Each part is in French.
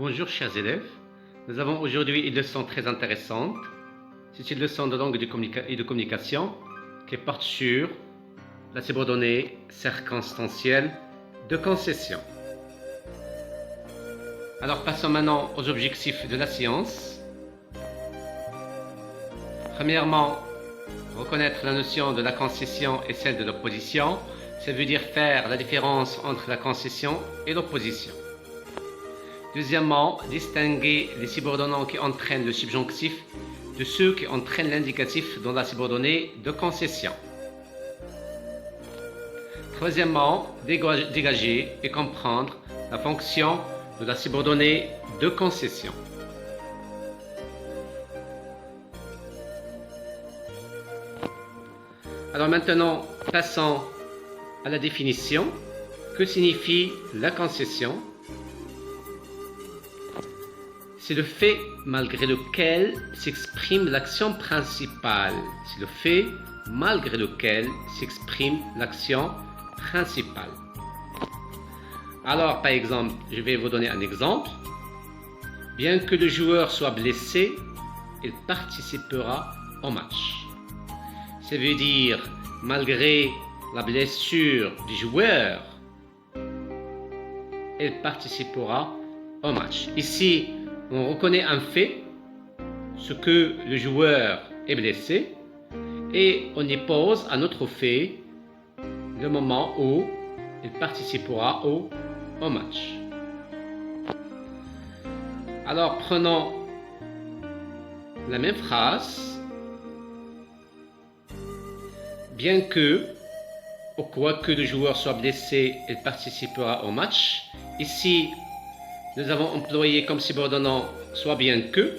Bonjour chers élèves, nous avons aujourd'hui une leçon très intéressante. C'est une leçon de langue et de communication qui porte sur la subordonnée circonstancielle de concession. Alors passons maintenant aux objectifs de la science. Premièrement, reconnaître la notion de la concession et celle de l'opposition. Ça veut dire faire la différence entre la concession et l'opposition. Deuxièmement, distinguer les subordonnés qui entraînent le subjonctif de ceux qui entraînent l'indicatif dans la subordonnée de concession. Troisièmement, dégager et comprendre la fonction de la subordonnée de concession. Alors maintenant, passons à la définition. Que signifie la concession? C'est le fait malgré lequel s'exprime l'action principale. C'est le fait malgré lequel s'exprime l'action principale. Alors, par exemple, je vais vous donner un exemple. Bien que le joueur soit blessé, il participera au match. Ça veut dire, malgré la blessure du joueur, il participera au match. Ici, on reconnaît un fait, ce que le joueur est blessé, et on y pose un autre fait, le moment où il participera au match. Alors prenons la même phrase. Bien que, ou quoique le joueur soit blessé, il participera au match. Ici, nous avons employé comme subordonnant soit bien que,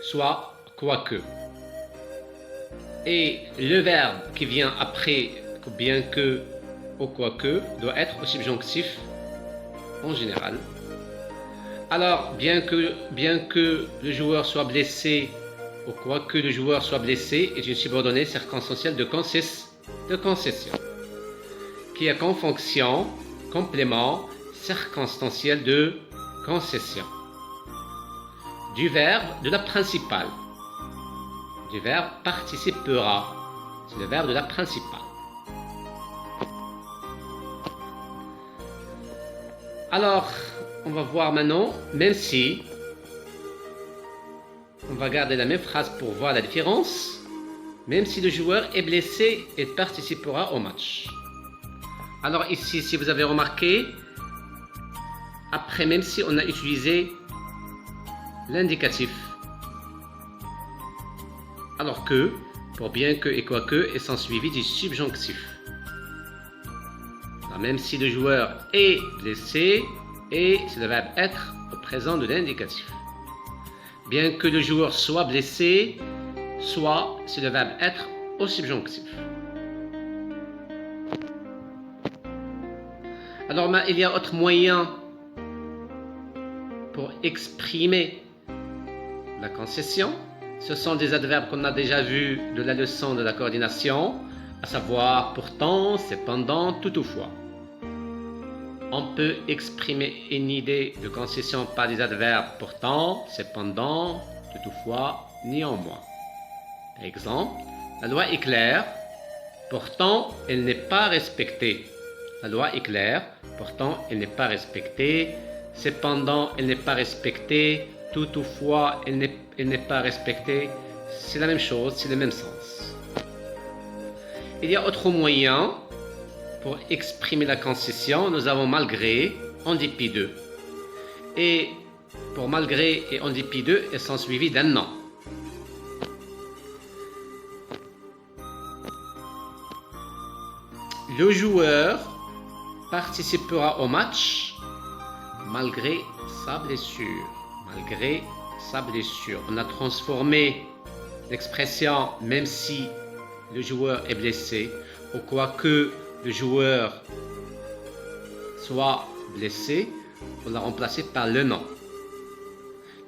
soit quoique. Et le verbe qui vient après bien que ou quoique doit être au subjonctif en général. Alors, bien que le joueur soit blessé ou quoique le joueur soit blessé est une subordonnée circonstancielle de concession qui a comme fonction complément circonstanciel de concession du verbe de la principale, du verbe participera, c'est le verbe de la principale. Alors, on va voir maintenant, même si on va garder la même phrase pour voir la différence, même si le joueur est blessé, il participera au match. Alors ici, si vous avez remarqué, après, même si on a utilisé l'indicatif, alors que, pour bien que et quoique, ils sont suivis du subjonctif. Alors, même si le joueur est blessé, et c'est le verbe être au présent de l'indicatif. Bien que le joueur soit blessé, soit c'est le verbe être au subjonctif. Alors, il y a autre moyen pour exprimer la concession. Ce sont des adverbes qu'on a déjà vus de la leçon de la coordination, à savoir pourtant, cependant, toutefois. On peut exprimer une idée de concession par des adverbes pourtant, cependant, toutefois, néanmoins. Par exemple, la loi est claire, pourtant elle n'est pas respectée. La loi est claire, pourtant elle n'est pas respectée. Cependant, elle n'est pas respectée. Toutefois, elle n'est pas respectée. C'est la même chose, c'est le même sens. Il y a autre moyen pour exprimer la concession. Nous avons malgré, en dépit de. Et pour malgré et en dépit de, elles sont suivies d'un nom. Le joueur participera au match malgré sa blessure. Malgré sa blessure. On a transformé l'expression même si le joueur est blessé ou quoique le joueur soit blessé, on l'a remplacé par le nom.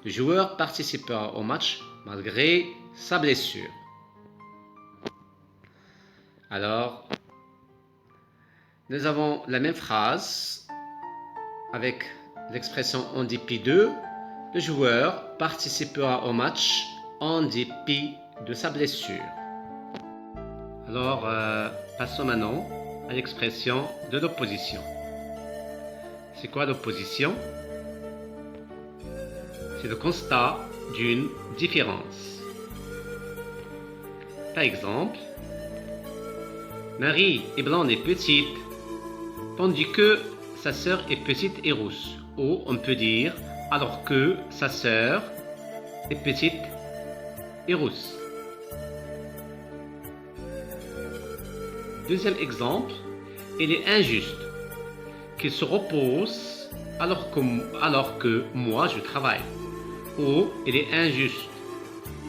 Le joueur participera au match malgré sa blessure. Alors, nous avons la même phrase avec l'expression en dépit de, Le joueur participera au match en dépit de sa blessure. Alors, passons maintenant à l'expression de l'opposition. C'est quoi l'opposition? C'est le constat d'une différence. Par exemple, Marie est blonde et petite, tandis que sa sœur est petite et rousse. Ou on peut dire alors que sa sœur est petite et rousse. Deuxième exemple, il est injuste qu'il se repose alors que moi je travaille. Ou il est injuste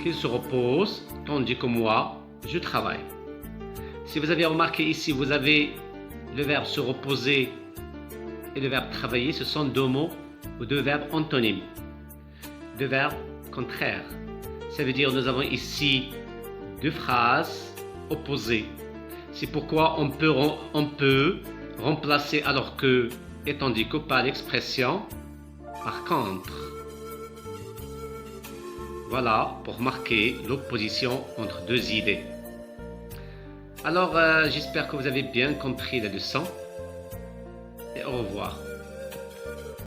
qu'il se repose tandis que moi je travaille. Si vous avez remarqué ici, vous avez le verbe se reposer et le verbe travailler, ce sont deux mots ou deux verbes antonymes, deux verbes contraires. Ça veut dire que nous avons ici deux phrases opposées. C'est pourquoi on peut remplacer alors que et tandis que par l'expression par contre. Voilà pour marquer l'opposition entre deux idées. Alors j'espère que vous avez bien compris la leçon et au revoir.